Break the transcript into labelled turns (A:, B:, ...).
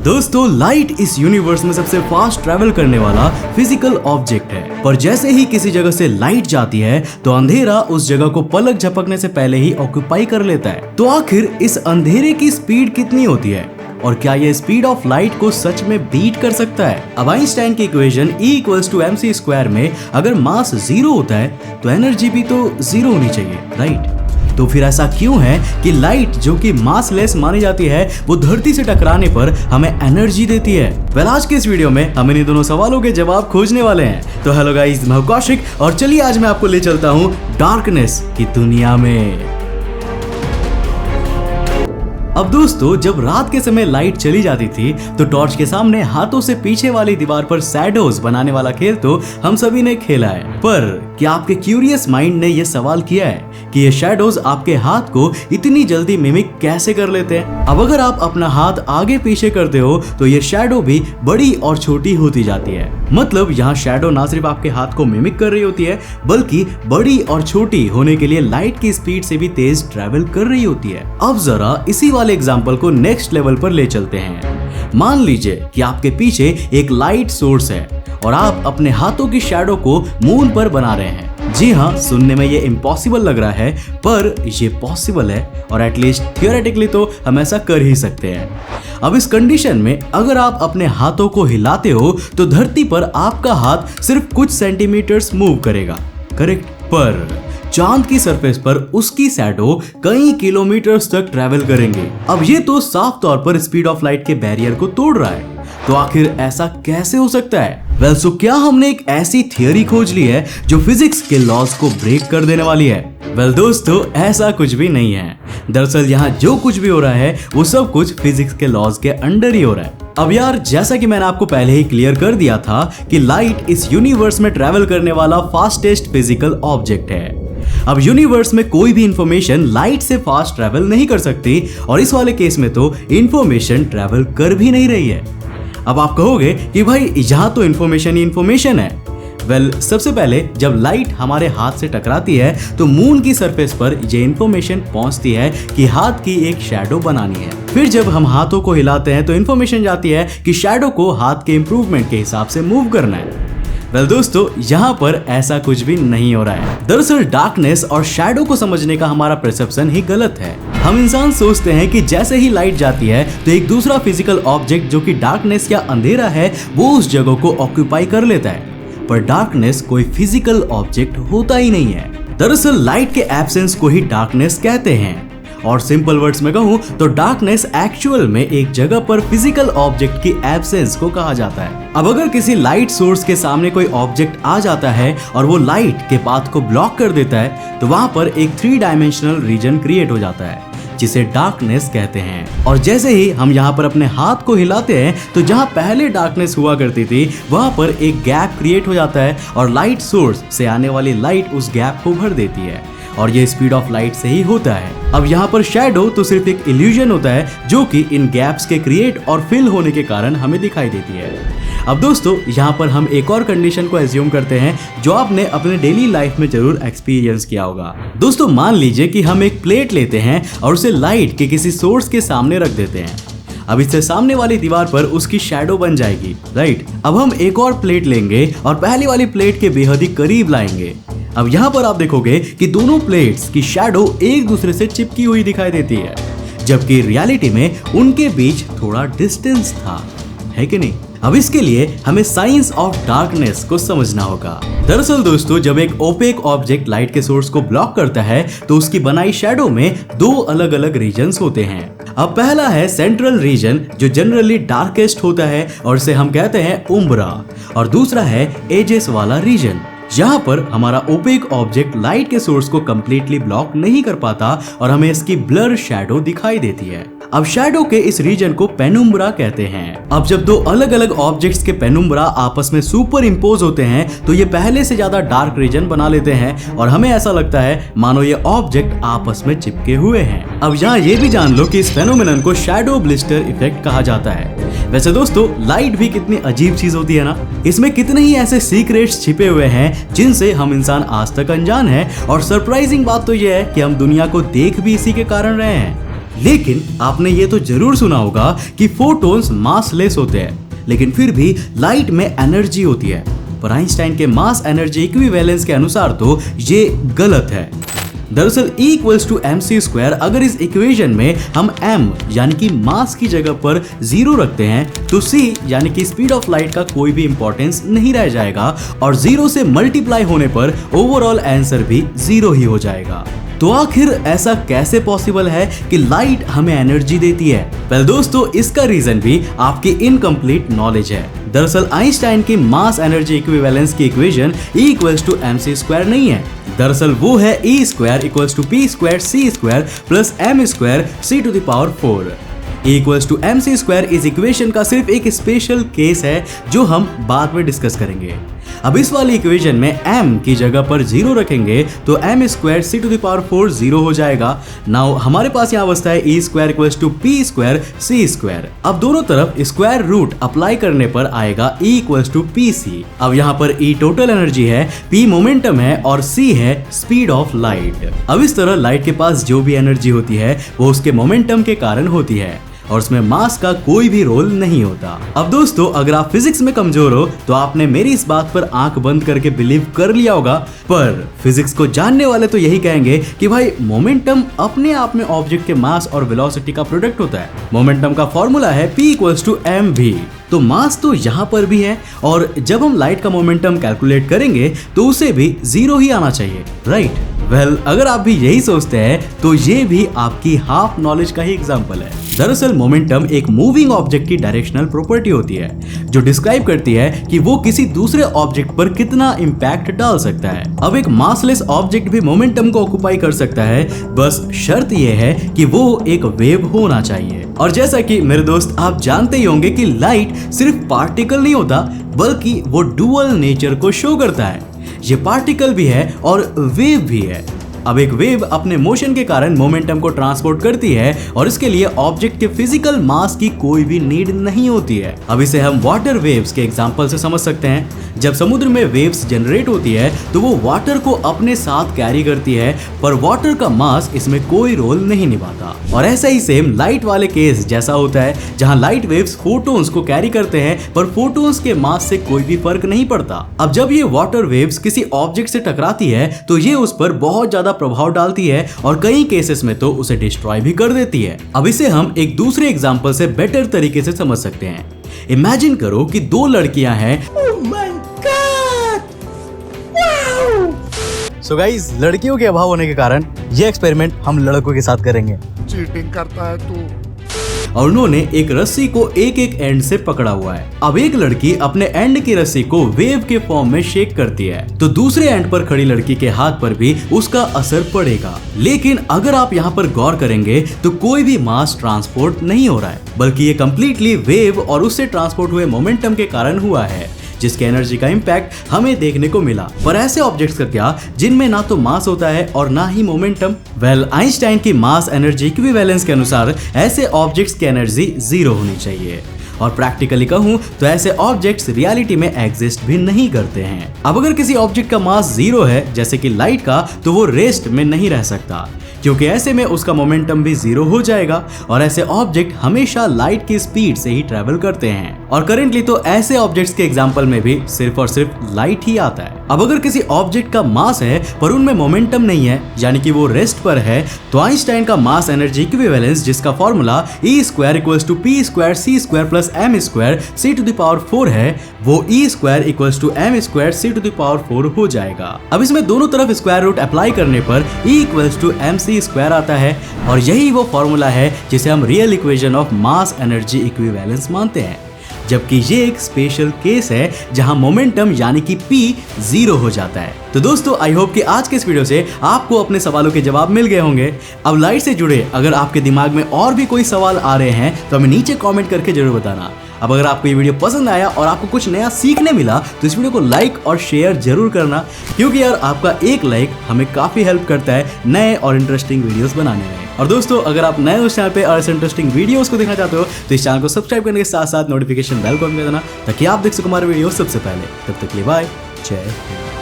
A: दोस्तों, लाइट इस यूनिवर्स में सबसे फास्ट ट्रैवल करने वाला फिजिकल ऑब्जेक्ट है। पर जैसे ही किसी जगह से लाइट जाती है तो अंधेरा उस जगह को पलक झपकने से पहले ही ऑक्यूपाई कर लेता है। तो आखिर इस अंधेरे की स्पीड कितनी होती है और क्या ये स्पीड ऑफ लाइट को सच में बीट कर सकता है? अब आइंस्टाइन की इक्वेशन E=mc² में अगर मास 0 होता है तो एनर्जी भी तो 0 होनी चाहिए, राइट? तो फिर ऐसा क्यों है कि लाइट जो कि मासलेस मानी जाती है वो धरती से टकराने पर हमें एनर्जी देती है? वेल, आज के इस वीडियो में हम इन दोनों सवालों के जवाब खोजने वाले हैं। तो हेलो गाइस, मैं कौशिक और चलिए आज मैं आपको ले चलता हूँ डार्कनेस की दुनिया में। अब दोस्तों, जब रात के समय लाइट चली जाती थी तो टॉर्च के सामने हाथों से पीछे वाली दीवार पर शैडोज बनाने वाला खेल तो हम सभी ने खेला है। पर क्या आपके क्यूरियस माइंड ने यह सवाल किया है कि ये शैडोज आपके हाथ को इतनी जल्दी मिमिक कैसे कर लेते हैं? अब अगर आप अपना हाथ आगे पीछे करते हो तो ये शैडो भी बड़ी और छोटी होती जाती है। मतलब यहाँ शैडो ना सिर्फ आपके हाथ को मिमिक कर रही होती है बल्कि बड़ी और छोटी होने के लिए लाइट की स्पीड से भी तेज ट्रैवल कर रही होती है। अब जरा इसी वाले एग्जाम्पल को नेक्स्ट लेवल पर ले चलते हैं। मान लीजिए कि आपके पीछे एक लाइट सोर्स है और आप अपने हाथों की शैडो को मून पर बना रहे हैं। जी हाँ, सुनने में ये इम्पॉसिबल लग रहा है पर ये पॉसिबल है और एटलीस्ट थियोरेटिकली तो हम ऐसा कर ही सकते हैं। अब इस कंडीशन में अगर आप अपने हाथों को हिलाते हो तो धरती पर आपका हाथ सिर्फ कुछ सेंटीमीटर्स मूव करेगा, करेक्ट? पर चांद की सरफेस पर उसकी शैडो कई किलोमीटर्स तक ट्रैवल करेंगे। अब ये तो साफ तौर पर स्पीड ऑफ लाइट के बैरियर को तोड़ रहा है। तो आखिर ऐसा कैसे हो सकता है? वेल, सो क्या हमने एक ऐसी थियरी खोज ली है जो फिजिक्स के लॉज को ब्रेक कर देने वाली है? वेल दोस्तों, ऐसा कुछ भी नहीं है। दरअसल यहाँ जो कुछ भी हो रहा है वो सब कुछ फिजिक्स के लॉज के अंडर ही हो रहा है। अब यार, जैसा कि मैंने आपको पहले ही क्लियर कर दिया था कि लाइट इस यूनिवर्स में ट्रैवल करने वाला फास्टेस्ट फिजिकल ऑब्जेक्ट है। अब यूनिवर्स में कोई भी इंफॉर्मेशन लाइट से फास्ट ट्रैवल नहीं कर सकती और इस वाले केस में तो इंफॉर्मेशन ट्रैवल कर भी नहीं रही है। अब आप कहोगे कि भाई यहाँ तो इंफॉर्मेशन ही इंफॉर्मेशन है। वेल, सबसे पहले जब लाइट हमारे हाथ से टकराती है तो मून की सरफेस पर ये इंफॉर्मेशन पहुंचती है कि हाथ की एक शैडो बनानी है। फिर जब हम हाथों को हिलाते हैं तो इंफॉर्मेशन जाती है कि शैडो को हाथ के इंप्रूवमेंट के हिसाब से मूव करना है। वेल दोस्तों, यहाँ पर ऐसा कुछ भी नहीं हो रहा है। दरअसल डार्कनेस और शैडो को समझने का हमारा परसेप्शन ही गलत है। हम इंसान सोचते हैं कि जैसे ही लाइट जाती है तो एक दूसरा फिजिकल ऑब्जेक्ट जो कि डार्कनेस या अंधेरा है वो उस जगह को ऑक्यूपाई कर लेता है। पर डार्कनेस कोई फिजिकल ऑब्जेक्ट होता ही नहीं है। दरअसल लाइट के एब्सेंस को ही डार्कनेस कहते हैं। और सिंपल वर्ड्स में कहूं तो डार्कनेस एक्चुअल में एक जगह पर फिजिकल ऑब्जेक्ट की एब्सेंस को कहा जाता है। अब अगर किसी लाइट सोर्स के सामने कोई ऑब्जेक्ट आ जाता है और वो लाइट के पाथ को ब्लॉक कर देता है तो वहां पर एक 3 डायमेंशनल रीजन क्रिएट हो जाता है जिसे डार्कनेस कहते हैं। और जैसे ही हम यहाँ पर अपने हाथ को हिलाते हैं तो जहाँ पहले डार्कनेस हुआ करती थी वहां पर एक गैप क्रिएट हो जाता है और लाइट सोर्स से आने वाली लाइट उस गैप को भर देती है और ये स्पीड ऑफ लाइट से ही होता है। अब यहाँ पर शैडो तो सिर्फ एक इल्यूजन होता है जो कि इन गैप्स के क्रिएट और फिल होने के कारण हमें दिखाई देती है। अब दोस्तों, यहाँ पर हम एक और कंडीशन को एज्यूम करते हैं जो आपने अपने डेली लाइफ में जरूर एक्सपीरियंस किया होगा। दोस्तों, मान लीजिए कि हम एक प्लेट लेते हैं और उसे लाइट के किसी सोर्स के सामने रख देते हैं। अब इससे सामने वाली दीवार पर उसकी शैडो बन जाएगी, राइट? अब हम एक और प्लेट लेंगे और पहली वाली प्लेट के बेहद ही करीब लाएंगे। अब यहाँ पर आप देखोगे कि दोनों प्लेट्स की शैडो एक दूसरे से चिपकी हुई दिखाई देती है, जबकि रियलिटी में उनके बीच थोड़ा डिस्टेंस था, है कि नहीं? अब इसके लिए हमें साइंस ऑफ डार्कनेस को समझना होगा। दरअसल दोस्तों, जब एक ओपेक ऑब्जेक्ट लाइट के सोर्स को ब्लॉक करता है तो उसकी बनाई शैडो में 2 अलग अलग रीजन्स होते हैं। अब पहला है सेंट्रल रीजन जो जनरली डार्केस्ट होता है और इसे हम कहते हैं उम्ब्रा, और दूसरा है एजेस वाला रीजन जहाँ पर हमारा ओपेक ऑब्जेक्ट लाइट के सोर्स को कंप्लीटली ब्लॉक नहीं कर पाता और हमें इसकी ब्लर शैडो दिखाई देती है। अब शैडो के इस रीजन को पेनुम्ब्रा कहते हैं। अब जब 2 अलग अलग ऑब्जेक्ट्स के पेनुम्ब्रा आपस में सुपर इम्पोज होते हैं तो ये पहले से ज्यादा डार्क रीजन बना लेते हैं और हमें ऐसा लगता है मानो ये ऑब्जेक्ट आपस में चिपके हुए हैं। अब यहाँ ये भी जान लो कि इस फेनोमेनन को शैडो ब्लिस्टर इफेक्ट कहा जाता है। वैसे दोस्तों, लाइट भी कितनी अजीब चीज होती है ना। इसमें कितने ही ऐसे सीक्रेट्स छिपे हुए हैं जिनसे हम इंसान आज तक अनजान हैं और सरप्राइजिंग बात तो यह है कि हम दुनिया को देख भी इसी के कारण रहे हैं। लेकिन आपने ये तो जरूर सुना होगा कि फोटॉन्स मासलेस होते हैं, लेकिन फिर भी लाइट में एनर्जी होती है। पर आइंस्टाइन के मास एनर्जी इक्विवेलेंस के अनुसार तो ये गलत है। दरअसल E इक्वल्स टू mc², अगर इस इक्वेशन में हम m यानी कि मास की जगह पर 0 रखते हैं तो c यानी कि स्पीड ऑफ लाइट का कोई भी इंपॉर्टेंस नहीं रह जाएगा और 0 से मल्टीप्लाई होने पर ओवरऑल आंसर भी 0 ही हो जाएगा। तो आखिर ऐसा कैसे पॉसिबल है कि लाइट हमें एनर्जी देती है? वेल दोस्तों, इसका रीजन भी आपकी इनकम्प्लीट नॉलेज है। दरअसल आइंस्टाइन की मास एनर्जी इक्विवेलेंस की equation E equals to mc² नहीं है। दरअसल वो है E² equals to p² c² plus m² c⁴। E equals to mc² इस इक्वेशन का सिर्फ एक स्पेशल केस है जो हम बाद में डिस्कस करेंगे। अब इस वाली इक्वेशन में m की जगह पर 0 रखेंगे तो m² c⁴ 0 हो जाएगा। नाउ हमारे पास यहाँ बचता है E² equals to p² c²। अब दोनों तरफ स्क्वायर रूट अप्लाई करने पर आएगा E इक्वल्स टू pc। अब यहाँ पर E टोटल एनर्जी है, p मोमेंटम है और c है स्पीड ऑफ लाइट। अब इस तरह लाइट के पास जो भी एनर्जी होती है वो उसके मोमेंटम के कारण होती है और उसमें मास का कोई भी रोल नहीं होता। अब दोस्तों, अगर आप फिजिक्स में कमजोर हो तो आपने मेरी इस बात पर आंख बंद करके बिलीव कर लिया होगा, पर फिजिक्स को जानने वाले तो यही कहेंगे कि भाई मोमेंटम अपने आप में ऑब्जेक्ट के मास और वेलोसिटी का प्रोडक्ट होता है। मोमेंटम का फॉर्मूला है p इक्वल्स टू mv। तो मास तो यहाँ पर भी है और जब हम लाइट का मोमेंटम कैलकुलेट करेंगे तो उसे भी 0 ही आना चाहिए, राइट? वेल, अगर आप भी यही सोचते हैं तो ये भी आपकी हाफ नॉलेज का ही एग्जांपल है। दरअसल मोमेंटम एक मूविंग ऑब्जेक्ट की डायरेक्शनल प्रॉपर्टी होती है जो डिस्क्राइब करती है कि वो किसी दूसरे ऑब्जेक्ट पर कितना इंपैक्ट डाल सकता है। अब एक मासलेस ऑब्जेक्ट भी मोमेंटम को ऑक्युपाई कर सकता है, बस शर्त यह है कि वो एक वेव होना चाहिए। और जैसा कि मेरे दोस्त आप जानते ही होंगे कि लाइट सिर्फ पार्टिकल नहीं होता बल्कि वो डुअल नेचर को शो करता है। ये पार्टिकल भी है और वेव भी है। अब एक वेव अपने मोशन के कारण मोमेंटम को ट्रांसपोर्ट करती है और इसके लिए ऑब्जेक्ट के फिजिकल मास की कोई भी नीड नहीं होती है। अब इसे हम वाटर वेव्स के एग्जांपल से समझ सकते हैं। जब समुद्र में वेव्स जनरेट होती है तो वो वाटर को अपने साथ कैरी करती है, पर वाटर का मास इसमें कोई रोल नहीं निभाता। और ऐसा ही सेम लाइट वाले केस जैसा होता है, जहां लाइट वेव्स फोटॉन्स को कैरी करते हैं पर फोटॉन्स के मास से कोई भी फर्क नहीं पड़ता। अब जब ये वाटर वेव्स किसी ऑब्जेक्ट से टकराती है तो ये उस पर बहुत ज्यादा प्रभाव डालती है और कई केसेस में तो उसे डिस्ट्रॉय भी कर देती है। अब इसे हम एक दूसरे एग्जांपल से बेटर तरीके से समझ सकते हैं। इमेजिन करो कि दो लड़कियां हैं।
B: Oh my God! Wow!
A: So guys, लड़कियों के अभाव होने के कारण ये एक्सपेरिमेंट हम लड़कों के साथ करेंगे।
B: चीटिंग करता है तू।
A: और उन्होंने एक रस्सी को एक एक एंड से पकड़ा हुआ है। अब एक लड़की अपने एंड की रस्सी को वेव के फॉर्म में शेक करती है तो दूसरे एंड पर खड़ी लड़की के हाथ पर भी उसका असर पड़ेगा। लेकिन अगर आप यहाँ पर गौर करेंगे तो कोई भी मास ट्रांसपोर्ट नहीं हो रहा है, बल्कि ये कम्प्लीटली वेव और उससे ट्रांसपोर्ट हुए मोमेंटम के कारण हुआ है, जिसके एनर्जी का इंपैक्ट हमें देखने को मिला। पर ऐसे ऑब्जेक्ट्स का क्या जिनमें ना तो मास होता है और ना ही मोमेंटम? वेल, आइंस्टाइन की मास एनर्जी इक्विवेलेंस के अनुसार ऐसे ऑब्जेक्ट्स की एनर्जी 0 होनी चाहिए। और प्रैक्टिकली कहूं तो ऐसे ऑब्जेक्ट्स रियलिटी में एग्जिस्ट भी नहीं करते हैं। अब अगर किसी ऑब्जेक्ट का मास 0 है जैसे कि लाइट का, तो वो रेस्ट में नहीं रह सकता, क्योंकि ऐसे में उसका मोमेंटम भी 0 हो जाएगा और ऐसे ऑब्जेक्ट हमेशा लाइट की स्पीड से ही ट्रेवल करते हैं। और करेंटली तो ऐसे ऑब्जेक्ट्स के एग्जांपल में भी सिर्फ और सिर्फ लाइट ही आता है। अब अगर किसी ऑब्जेक्ट का मास है पर उनमें मोमेंटम नहीं है, यानी कि वो रेस्ट पर है, तो आइंस्टाइन का मास एनर्जी इक्विवेलेंस, जिसका formula E² equals to p² c² plus m² c⁴ है, वो E² equals to m² c⁴ हो जाएगा। अब इसमें दोनों तरफ स्क्वायर रूट अप्लाई करने पर E इक्वल्स टू mc² आता है और यही वो फॉर्मूला है जिसे हम real equation of mass energy equivalence मानते हैं। जबकि ये एक स्पेशल केस है जहां मोमेंटम यानी कि p 0 हो जाता है। तो दोस्तों, आई होप कि आज के इस वीडियो से आपको अपने सवालों के जवाब मिल गए होंगे। अब लाइट से जुड़े अगर आपके दिमाग में और भी कोई सवाल आ रहे हैं तो हमें नीचे कमेंट करके जरूर बताना। अब अगर आपको ये वीडियो पसंद आया और आपको कुछ नया सीखने मिला तो इस वीडियो को लाइक और शेयर जरूर करना, क्योंकि यार आपका एक लाइक हमें काफी हेल्प करता है नए और इंटरेस्टिंग वीडियोस बनाने में। और दोस्तों, अगर आप नए उस चैनल पे और ऐसे इंटरेस्टिंग वीडियोस को देखना चाहते हो तो इस चैनल को सब्सक्राइब करने के साथ साथ नोटिफिकेशन बेल को ऑन कर देना ताकि आप देख सको हमारे वीडियो सबसे पहले। तब तक के लिए बाय, जय हिंद।